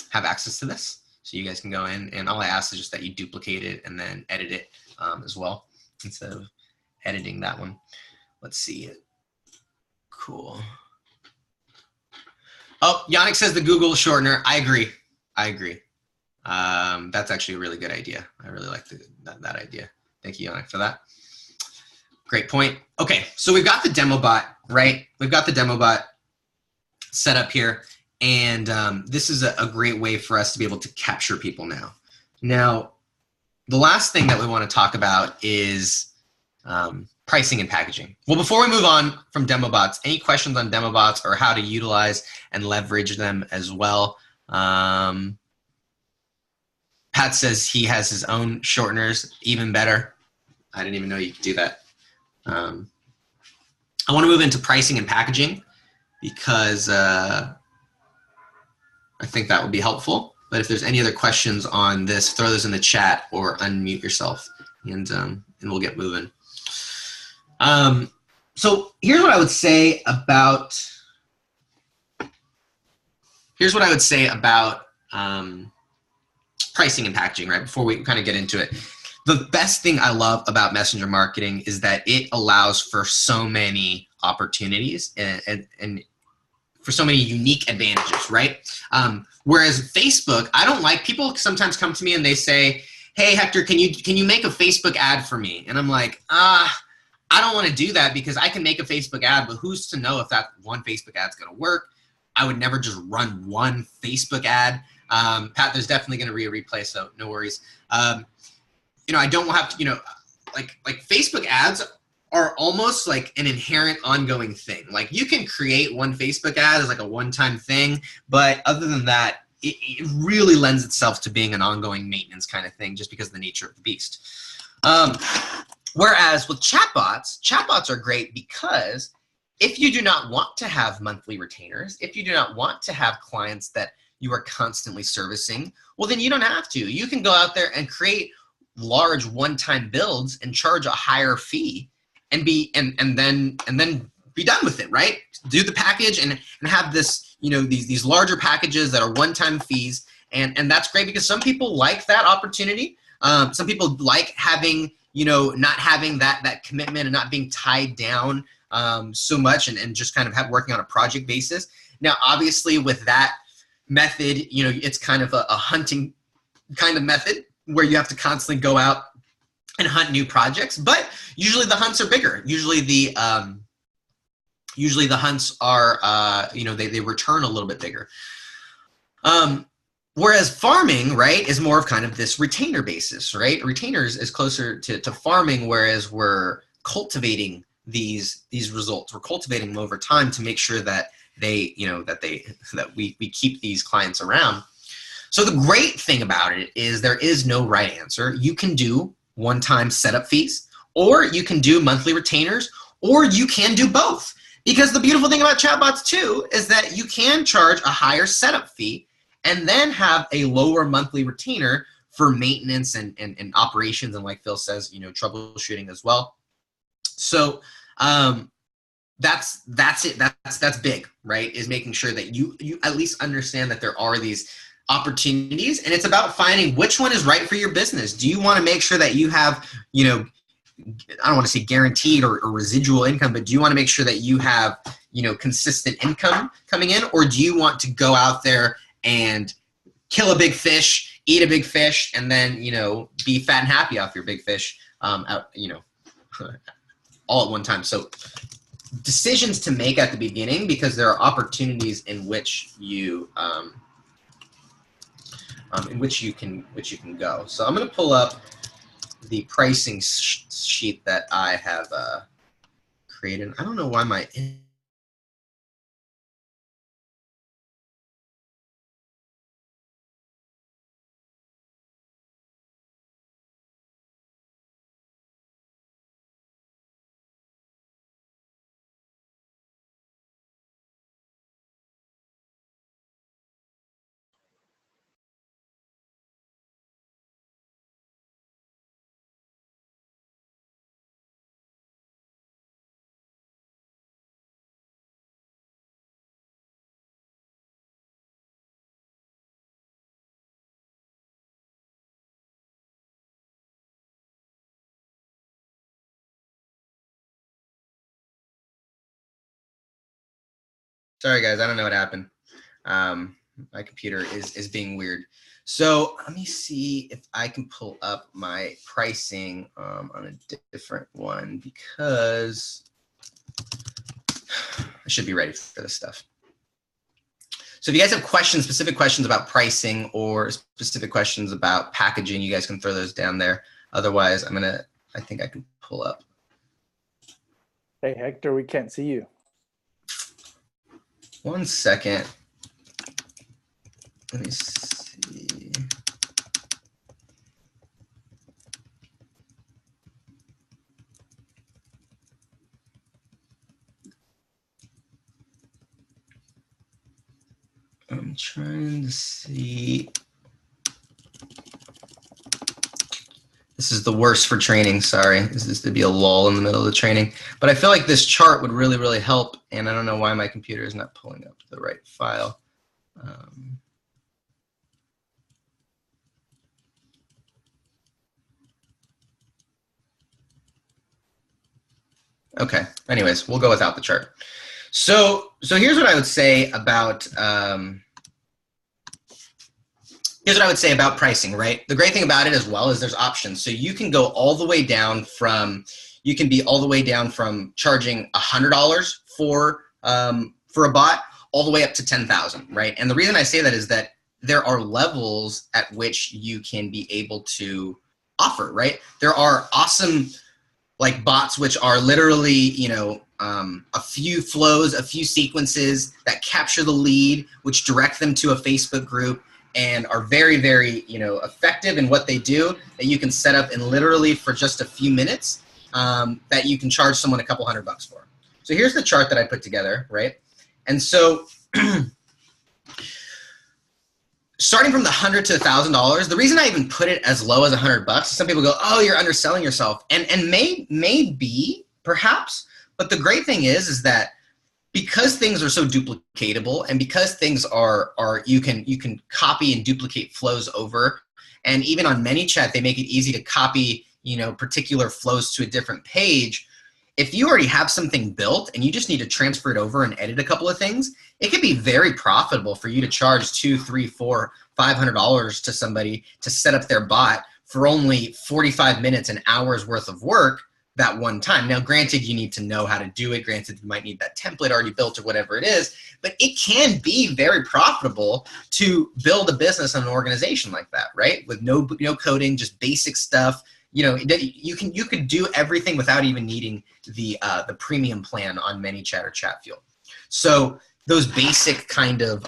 have access to this. So you guys can go in, and all I ask is just that you duplicate it and then edit it as well instead of editing that one. Let's see it. Cool. Oh, Yannick says the Google shortener. I agree. I agree. That's actually a really good idea. I really like that idea. Thank you, Yannick, for that. Great point. Okay, so we've got the demo bot, right? We've got the demo bot set up here, and this is a great way for us to be able to capture people now. Now, the last thing that we want to talk about is pricing and packaging. Well, before we move on from demo bots, any questions on demo bots or how to utilize and leverage them as well? Pat says he has his own shorteners, even better. I didn't even know you could do that. I want to move into pricing and packaging because I think that would be helpful. But if there's any other questions on this, throw those in the chat or unmute yourself, and we'll get moving. So here's what I would say about pricing and packaging, right? Before we kind of get into it. The best thing I love about messenger marketing is that it allows for so many opportunities and for so many unique advantages, right? Whereas Facebook, I don't like, people sometimes come to me and they say, hey, Hector, can you make a Facebook ad for me? And I'm like, I don't want to do that because I can make a Facebook ad, but who's to know if that one Facebook ad's going to work? I would never just run one Facebook ad. Pat, there's definitely going to be a replay, so no worries. I don't have to, like Facebook ads are almost like an inherent ongoing thing. Like you can create one Facebook ad as like a one-time thing, but other than that, it really lends itself to being an ongoing maintenance kind of thing just because of the nature of the beast. Whereas with chatbots are great because if you do not want to have monthly retainers, if you do not want to have clients that you are constantly servicing, well, then you don't have to. You can go out there and create large one-time builds and charge a higher fee and then be done with it, right? Do the package and have this, these larger packages that are one-time fees, and that's great because some people like that opportunity. Some people like having, not having that commitment and not being tied down so much and just kind of working on a project basis. Now, obviously with that method, it's kind of a hunting kind of method where you have to constantly go out and hunt new projects, but usually the hunts are bigger. Usually the hunts are, they return a little bit bigger. Whereas farming, right, is more of kind of this retainer basis, right? Retainers is closer to farming, whereas we're cultivating these results. We're cultivating them over time to make sure that we keep these clients around. So the great thing about it is there is no right answer. You can do one-time setup fees, or you can do monthly retainers, or you can do both. Because the beautiful thing about chatbots too is that you can charge a higher setup fee and then have a lower monthly retainer for maintenance and operations, and like Phil says, troubleshooting as well. So that's it. That's big, right? Is making sure that you at least understand that there are these opportunities, and it's about finding which one is right for your business. Do you want to make sure that you have, I don't want to say guaranteed or residual income, but do you want to make sure that you have, consistent income coming in, or do you want to go out there and kill a big fish, eat a big fish, and then, be fat and happy off your big fish, all at one time? So decisions to make at the beginning, because there are opportunities in which you can go. So I'm going to pull up the pricing sheet that I have created. I don't know why my Sorry guys, I don't know what happened. My computer is being weird. So let me see if I can pull up my pricing on a different one, because I should be ready for this stuff. So if you guys have questions, specific questions about pricing or specific questions about packaging, you guys can throw those down there. Otherwise, I think I can pull up. Hey, Hector, we can't see you. 1 second. Let me see. I'm trying to see. This is the worst for training, sorry. This is to be a lull in the middle of the training. But I feel like this chart would really, really help, and I don't know why my computer is not pulling up the right file. Okay, anyways, we'll go without the chart. So here's what I would say about pricing, right? The great thing about it as well is there's options. So you can go all the way down from, you can be all the way down from charging $100 for a bot all the way up to 10,000, right? And the reason I say that is that there are levels at which you can be able to offer, right? There are awesome like bots which are literally, you know, a few flows, a few sequences that capture the lead, which direct them to a Facebook group, and are very, very, you know, effective in what they do, that you can set up in literally for just a few minutes, that you can charge someone a couple $100 for. So here's the chart that I put together, right? And so starting from the $100 to $1,000, the reason I even put it as low as $100, some people go, oh, you're underselling yourself. And may be, perhaps, but the great thing is that because things are so duplicatable, and because things are you can copy and duplicate flows over, and even on ManyChat they make it easy to copy, you know, particular flows to a different page. If you already have something built and you just need to transfer it over and edit a couple of things, it could be very profitable for you to charge $200, $300, $400, $500 to somebody to set up their bot for only 45 minutes, an hour's worth of work that one time. Now, granted, you need to know how to do it. Granted, you might need that template already built or whatever it is, but it can be very profitable to build a business and an organization like that, right? With no coding, just basic stuff. You know, you could do everything without even needing the premium plan on ManyChat or Chatfuel. So those basic kind of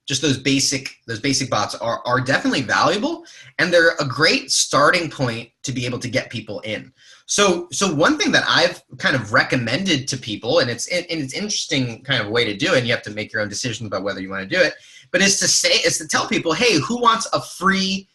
just those basic bots are definitely valuable, and they're a great starting point to be able to get people in. So one thing that I've kind of recommended to people, and it's interesting kind of way to do it, and you have to make your own decisions about whether you want to do it, but is to tell people, hey, who wants a free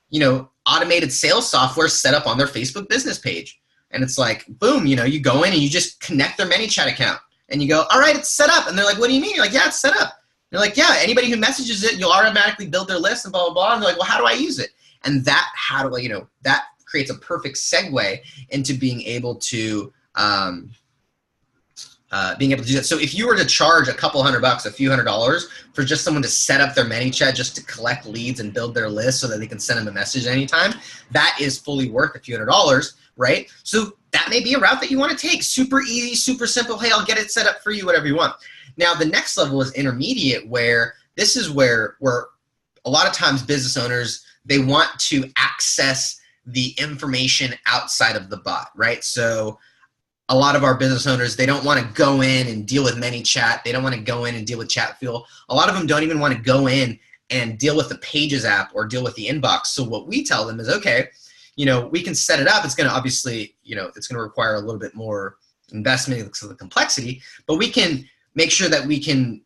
you know, automated sales software set up on their Facebook business page? And it's like, boom, you know, you go in and you just connect their ManyChat account, and you go, all right, it's set up. And they're like, what do you mean? You're like, yeah, it's set up. They're like, yeah, anybody who messages it, you'll automatically build their list and blah, blah, blah. And they're like, well, how do I use it? And that, you know, that creates a perfect segue into being able to do that. So if you were to charge a couple $100, a few $100 for just someone to set up their ManyChat just to collect leads and build their list so that they can send them a message anytime, that is fully worth a few $100, right? So that may be a route that you want to take. Super easy, super simple. Hey, I'll get it set up for you, whatever you want. Now, the next level is intermediate, where this is where a lot of times business owners, they want to access the information outside of the bot, right? So a lot of our business owners, they don't want to go in and deal with ManyChat. They don't want to go in and deal with Chatfuel. A lot of them don't even want to go in and deal with the Pages app or deal with the inbox. So what we tell them is, okay, you know, we can set it up. It's going to obviously, you know, it's going to require a little bit more investment because of the complexity, but we can make sure that we can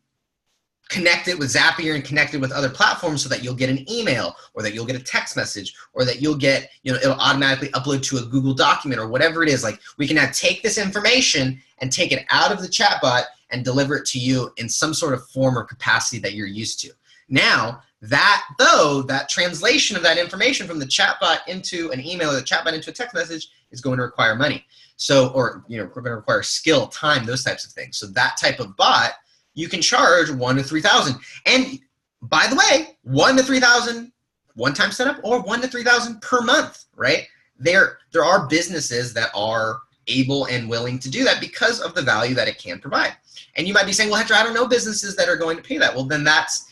connect it with Zapier and connect it with other platforms so that you'll get an email, or that you'll get a text message, or that you'll get, you know, it'll automatically upload to a Google document or whatever it is. Like, we can now take this information and take it out of the chatbot and deliver it to you in some sort of form or capacity that you're used to. Now, that translation of that information from the chatbot into an email or the chatbot into a text message is going to require money. So, or, we're going to require skill, time, those types of things. So that type of bot, you can charge 1 to 3,000. And by the way, 1 to 3,000 one-time setup, or 1 to 3,000 per month, right? There are businesses that are able and willing to do that because of the value that it can provide. And you might be saying, well, Hector, I don't know businesses that are going to pay that. Well, then that's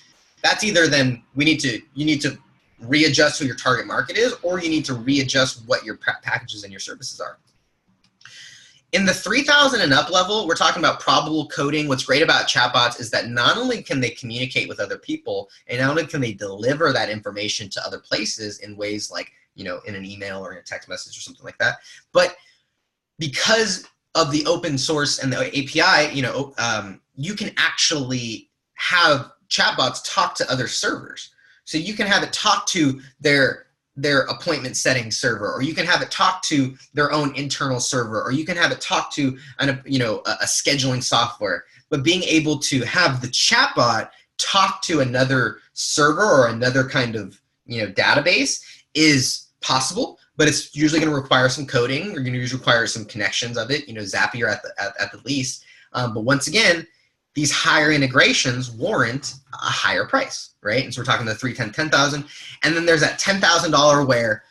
either then you need to readjust who your target market is, or you need to readjust what your packages and your services are. In the 3,000 and up level, we're talking about probable coding. What's great about chatbots is that not only can they communicate with other people, and not only can they deliver that information to other places in ways like, in an email or in a text message or something like that, but because of the open source and the API, you can actually have chatbots talk to other servers. So you can have it talk to their appointment setting server, or you can have it talk to their own internal server, or you can have it talk to a scheduling software. But being able to have the chatbot talk to another server or another kind of database is possible, but it's usually going to require some coding, or going to require some connections of it, Zapier at the least. But once again, these higher integrations warrant a higher price, right? And so we're talking the 10,000, and then there's that $10,000 where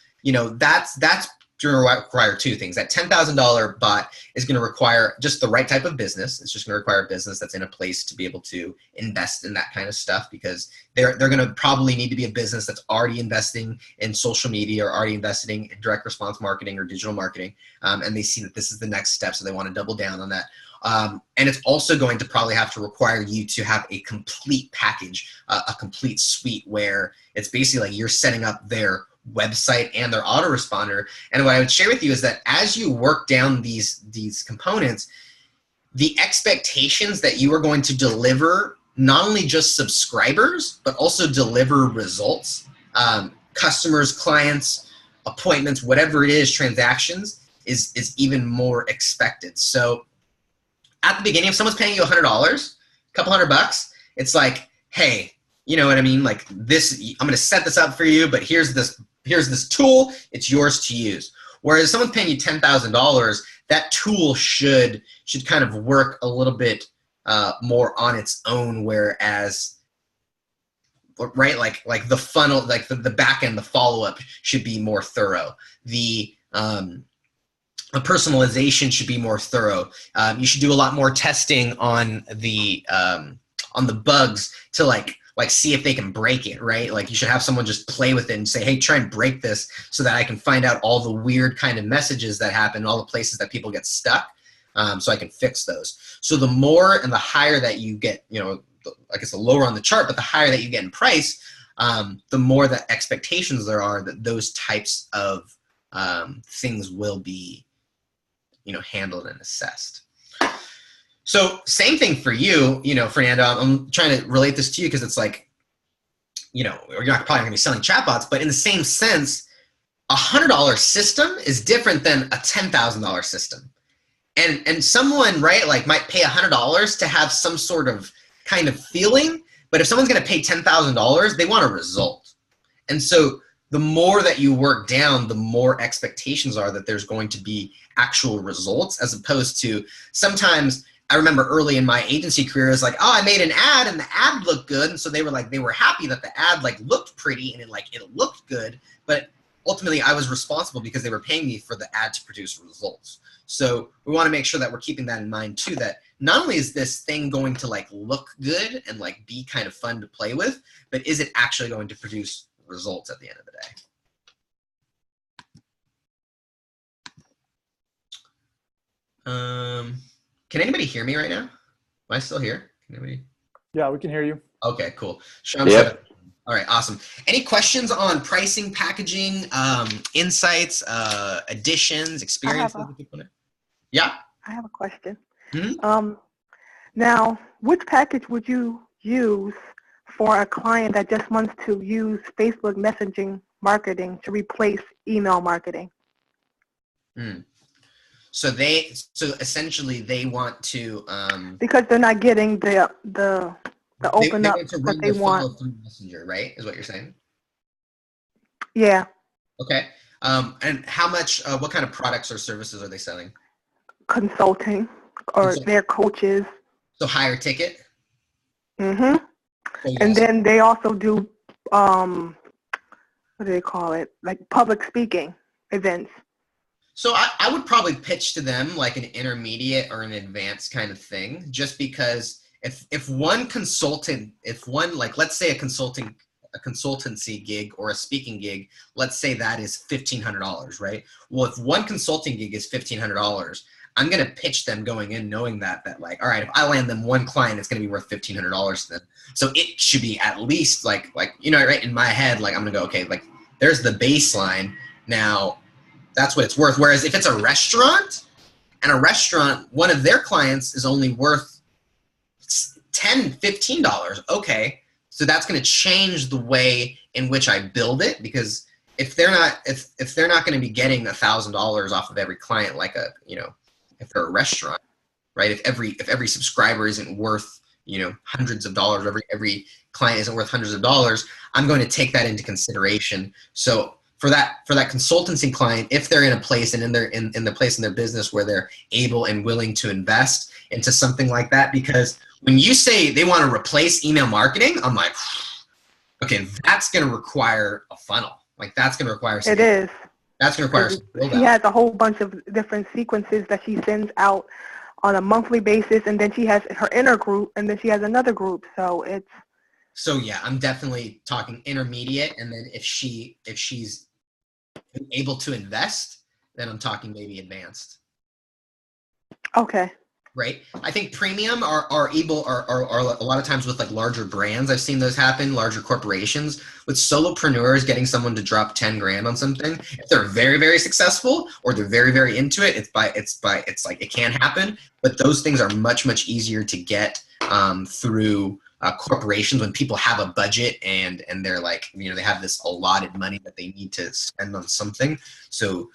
that's going to require two things. That $10,000 bot is going to require just the right type of business. It's just going to require a business that's in a place to be able to invest in that kind of stuff, because they're going to probably need to be a business that's already investing in social media, or already investing in direct response marketing or digital marketing, and they see that this is the next step, so they want to double down on that. And it's also going to probably have to require you to have a complete package, a complete suite, where it's basically like you're setting up their website and their autoresponder. And what I would share with you is that as you work down these components, the expectations that you are going to deliver not only just subscribers, but also deliver results, customers, clients, appointments, whatever it is, transactions, is even more expected. So at the beginning, if someone's paying you $100, a couple $100, it's like, hey, you know what I mean? Like this, I'm going to set this up for you, but here's this tool. It's yours to use. Whereas if someone's paying you $10,000, that tool should kind of work a little bit more on its own. Whereas, right, like the funnel, like the back end, the follow up should be more thorough. The personalization should be more thorough. You should do a lot more testing on the bugs to like see if they can break it, right? Like you should have someone just play with it and say, hey, try and break this so that I can find out all the weird kind of messages that happen, all the places that people get stuck, so I can fix those. So the more and the higher that you get, I guess the lower on the chart, but the higher that you get in price, the more the expectations there are that those types of things will be handled and assessed. So same thing for you, Fernando. I'm trying to relate this to you because it's like, you're probably not going to be selling chatbots, but in the same sense, $100 system is different than a $10,000 system. And someone, right, like might pay $100 to have some sort of kind of feeling, but if someone's going to pay $10,000, they want a result. And so the more that you work down, the more expectations are that there's going to be actual results, as opposed to sometimes. I remember early in my agency career, it's like, oh, I made an ad and the ad looked good. And so they were happy that the ad looked pretty and it looked good, but ultimately I was responsible because they were paying me for the ad to produce results. So we want to make sure that we're keeping that in mind too, that not only is this thing going to look good and be kind of fun to play with, but is it actually going to produce results at the end of the day? Can anybody hear me right now? Am I still here? Can anybody? Yeah, we can hear you. Okay, cool. Sean, yep. All right, awesome. Any questions on pricing, packaging, insights, additions, experiences? Yeah? I have a question. Mm-hmm. Now, which package would you use for a client that just wants to use Facebook messaging marketing to replace email marketing? So essentially they want to because they're not getting the open up that they want through Messenger, right? Is what you're saying? Yeah. Okay. And how much? What kind of products or services are they selling? consulting or their coaches. So higher ticket. Mm-hmm. So yes. And then they also do, what do they call it? Like public speaking events. So I would probably pitch to them like an intermediate or an advanced kind of thing, just because if one consultant, like let's say a consultancy gig or a speaking gig, let's say that is $1,500, right? Well, if one consulting gig is $1,500, I'm gonna pitch them going in knowing that like, all right, if I land them one client, it's gonna be worth $1,500 to them. So it should be at least like you know, right in my head, like I'm gonna go, okay, like there's the baseline. Now that's what it's worth. Whereas if it's a restaurant, and a restaurant, one of their clients is only worth $10, $15, okay. So that's going to change the way in which I build it, because if they're not going to be getting $1,000 off of every client, like if they're a restaurant, right? If every subscriber isn't worth, hundreds of dollars, every client isn't worth hundreds of dollars, I'm going to take that into consideration. So for that consultancy client, if they're in a place and in the place in their business where they're able and willing to invest into something like that, because when you say they want to replace email marketing, I'm like, okay, that's going to require a funnel. Like that's going to require. It is. That's going to require. She has a whole bunch of different sequences that she sends out on a monthly basis, and then she has her inner group, and then she has another group. So it's. So yeah, I'm definitely talking intermediate, and then if she's able to invest, then I'm talking maybe advanced. Okay. Right. I think premium are a lot of times with like larger brands. I've seen those happen, larger corporations. With solopreneurs, getting someone to drop 10 grand on something, if they're very, very successful or they're very, very into it, it's like it can happen. But those things are much, much easier to get through corporations when people have a budget and they're like, they have this allotted money that they need to spend on something. So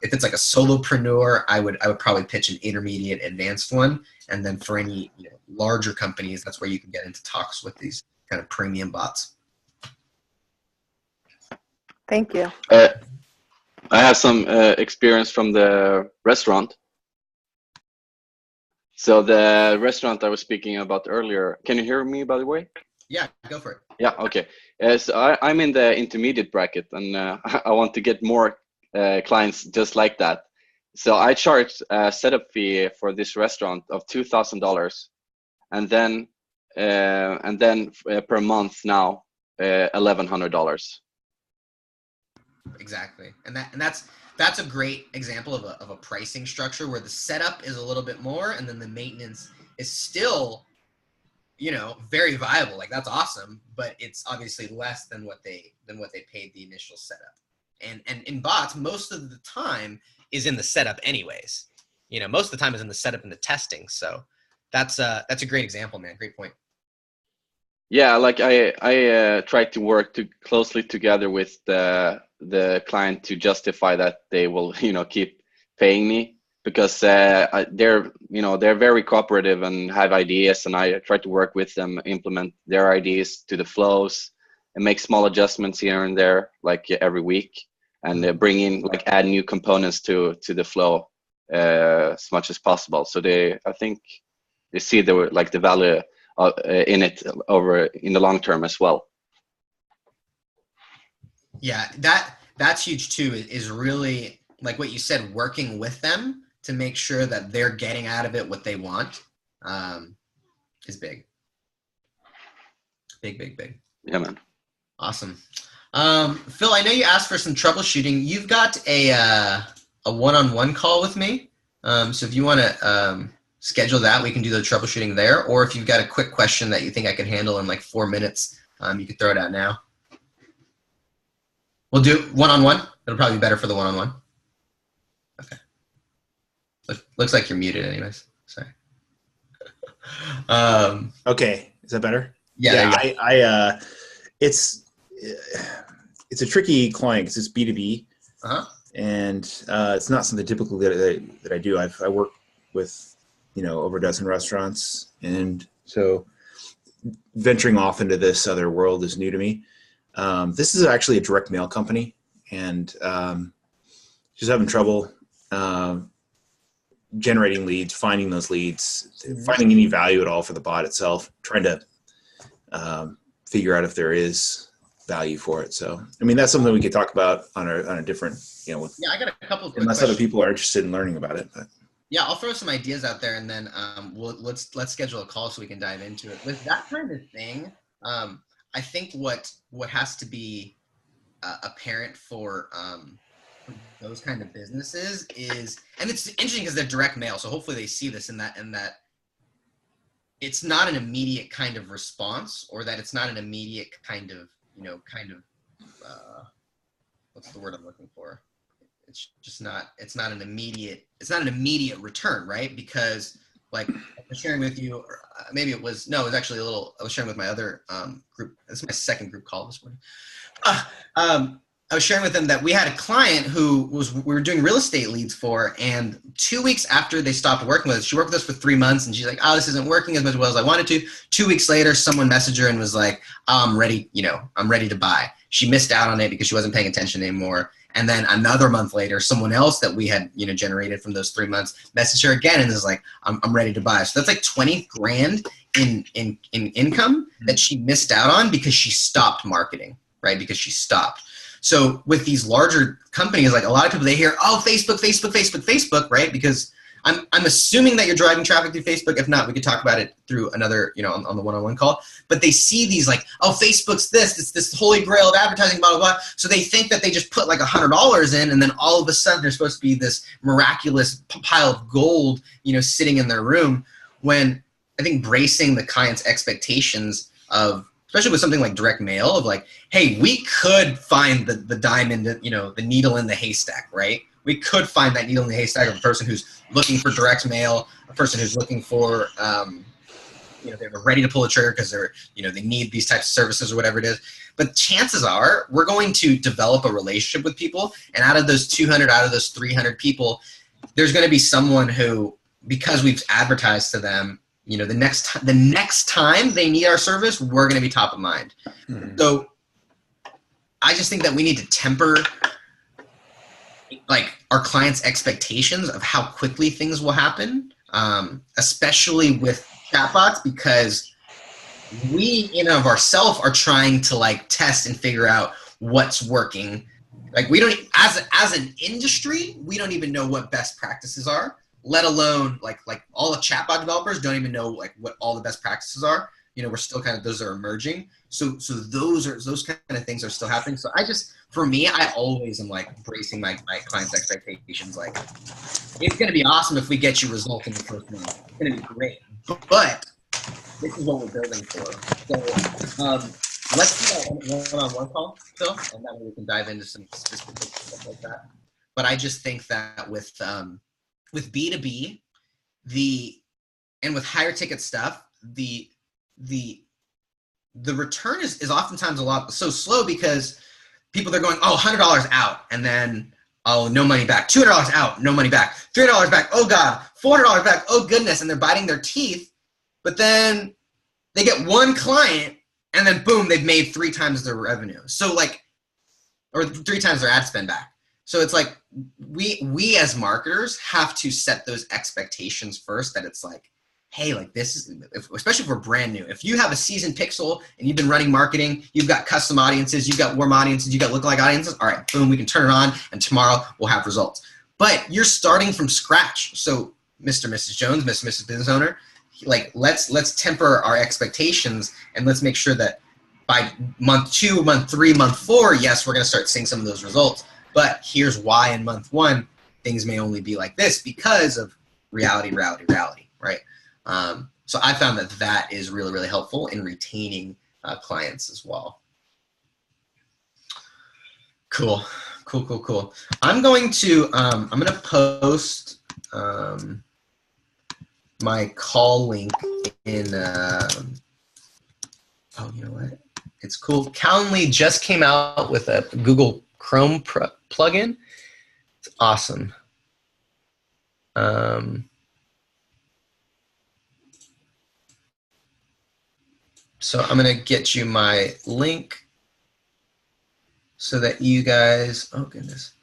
if it's like a solopreneur, I would probably pitch an intermediate advanced one. And then for any larger companies, that's where you can get into talks with these kind of premium bots. Thank you. I have some experience from the restaurant. So the restaurant I was speaking about earlier, can you hear me, by the way? Yeah, go for it. Yeah, okay. So I'm in the intermediate bracket, and I want to get more clients just like that. So I charged a setup fee for this restaurant of $2,000, and then per month now, $1,100. Exactly, and that's a great example of a pricing structure where the setup is a little bit more, and then the maintenance is still, very viable. Like that's awesome, but it's obviously less than what they paid the initial setup. And in bots, most of the time is in the setup anyways. Most of the time is in the setup and the testing. So that's a great example, man. Great point. Yeah, like I try to work closely together with the client to justify that they will keep paying me, because they're very cooperative and have ideas, and I try to work with them, implement their ideas to the flows and make small adjustments here and there, like every week, and bring in add new components to the flow as much as possible. So I think they see the value in it over in the long term as well. Yeah, that's huge too, is really like what you said, working with them to make sure that they're getting out of it what they want is big. Big. Yeah, man. Awesome. Phil, I know you asked for some troubleshooting. You've got a one-on-one call with me. So if you want to schedule that, we can do the troubleshooting there. Or if you've got a quick question that you think I could handle in like 4 minutes, you could throw it out now. We'll do one-on-one. It'll probably be better for the one-on-one. Okay. Looks like you're muted anyways. Sorry. Okay. Is that better? Yeah. It's a tricky client because it's B2B. Uh-huh. And it's not something typically that I do. I work with, over a dozen restaurants. And so venturing off into this other world is new to me. This is actually a direct mail company, and she's having trouble generating leads, finding those leads, finding any value at all for the bot itself, trying to figure out if there is value for it. So, I mean, that's something we could talk about on a different, Yeah, I got a couple of quick unless questions. other people are interested in learning about it. But. Yeah, I'll throw some ideas out there, and then let's schedule a call so we can dive into it. With that kind of thing, I think what has to be apparent for those kind of businesses is, and it's interesting because they're direct mail, so hopefully they see this in that it's not an immediate kind of response, or that it's not an immediate kind of what's the word I'm looking for? It's just not. It's not an immediate return, right? Because like I was sharing with you, or maybe it was actually I was sharing with my other group. This is my second group call this morning. I was sharing with them that we had a client who we were doing real estate leads for, and 2 weeks after they stopped working with us, she worked with us for 3 months, and she's like, "Oh, this isn't working as well as I wanted to." 2 weeks later, someone messaged her and was like, "I'm ready. I'm ready to buy." She missed out on it because she wasn't paying attention anymore. And then another month later, someone else that we had, generated from those 3 months messaged her again and is like, I'm ready to buy. So that's like 20 grand in income that she missed out on because she stopped marketing, right? Because she stopped. So with these larger companies, like a lot of people, they hear, oh, Facebook, right? Because I'm assuming that you're driving traffic through Facebook. If not, we could talk about it through another, on the one-on-one call. But they see these like, oh, Facebook's it's this holy grail of advertising, blah, blah, blah. So they think that they just put like $100 in, and then all of a sudden there's supposed to be this miraculous pile of gold, sitting in their room. When I think bracing the client's expectations of, especially with something like direct mail, of like, hey, we could find the diamond, the needle in the haystack, right? We could find that needle in the haystack of a person who's looking for direct mail, a person who's looking for, they're ready to pull the trigger because they're, they need these types of services or whatever it is. But chances are we're going to develop a relationship with people, and out of those 200, out of those 300 people, there's going to be someone who, because we've advertised to them, the next time they need our service, we're going to be top of mind. Mm-hmm. So I just think that we need to temper like our clients' expectations of how quickly things will happen, especially with chatbots, because we in and of ourselves are trying to like test and figure out what's working. Like we don't, as an industry, we don't even know what best practices are, let alone like all the chatbot developers don't even know like what all the best practices are. We're still kind of, those are emerging. So those kind of things are still happening. So for me, I always am like bracing my clients' expectations. Like, it's going to be awesome if we get you results in the first month. It's going to be great. But this is what we're building for. So let's do that one-on-one call, Phil, and that way we can dive into some specific stuff like that. But I just think that with B2B, and with higher ticket stuff, the return is oftentimes so slow because people, they're going, oh, $100 out, and then, oh, no money back. $200 out, no money back. $300 back, oh God. $400 back, oh goodness, and they're biting their teeth. But then they get one client, and then boom, they've made 3 times their revenue. So like, or 3 times their ad spend back. So it's like we as marketers have to set those expectations first, that it's like, hey, like this is, especially if we're brand new. If you have a seasoned pixel and you've been running marketing, you've got custom audiences, you've got warm audiences, you've got lookalike audiences, all right, boom, we can turn it on and tomorrow we'll have results. But you're starting from scratch. So Mr. Mrs. Jones, Mr. Mrs. Business Owner, like let's temper our expectations, and let's make sure that by month 2, month 3, month 4, yes, we're gonna start seeing some of those results. But here's why in month 1, things may only be like this because of reality, right? So I found that is really, really helpful in retaining clients as well. Cool. I'm going to post my call link in, oh, you know what? It's cool. Calendly just came out with a Google Chrome plugin. It's awesome. So I'm going to get you my link so that you guys, oh goodness,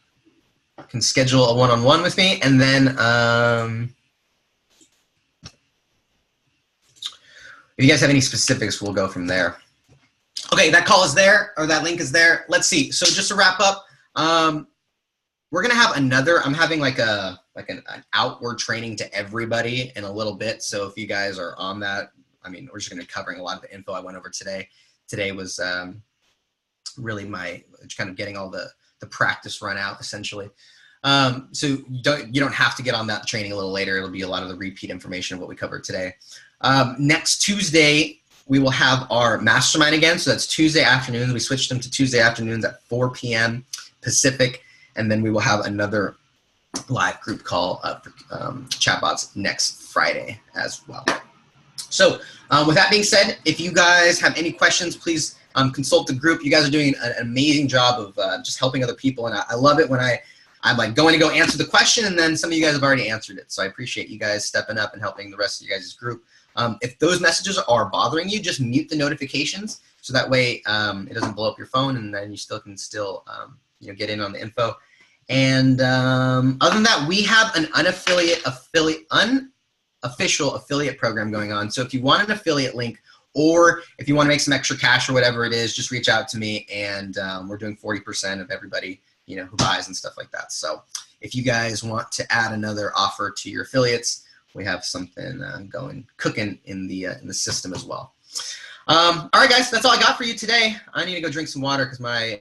can schedule a one-on-one with me, and then if you guys have any specifics, we'll go from there. Okay, that call is there, or that link is there. Let's see. So just to wrap up, we're gonna have another. I'm having like an outward training to everybody in a little bit. So if you guys are on that, I mean, we're just gonna be covering a lot of the info I went over today. Today was really my kind of getting all the practice run out essentially. So you don't have to get on that training a little later. It'll be a lot of the repeat information of what we covered today. Next Tuesday, we will have our mastermind again. So that's Tuesday afternoons. We switched them to Tuesday afternoons at 4 p.m. Pacific. And then we will have another live group call for chatbots next Friday as well. So with that being said, if you guys have any questions, please consult the group. You guys are doing an amazing job of just helping other people. And I love it when I'm like going to go answer the question, and then some of you guys have already answered it. So I appreciate you guys stepping up and helping the rest of you guys' group. If those messages are bothering you, just mute the notifications so that way it doesn't blow up your phone, and then you still can get in on the info. And other than that, we have an unofficial affiliate program going on. So if you want an affiliate link, or if you want to make some extra cash or whatever it is, just reach out to me, and we're doing 40% of everybody who buys and stuff like that. So if you guys want to add another offer to your affiliates, we have something cooking in the system as well. All right, guys, that's all I got for you today. I need to go drink some water because my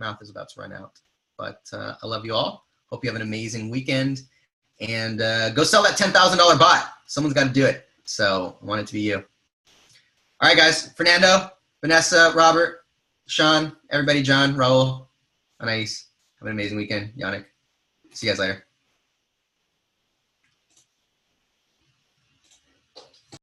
mouth is about to run out. But I love you all. Hope you have an amazing weekend. And go sell that $10,000 bot. Someone's got to do it. So I want it to be you. All right, guys. Fernando, Vanessa, Robert, Sean, everybody, John, Raul, Anais. Have an amazing weekend. Yannick. See you guys later.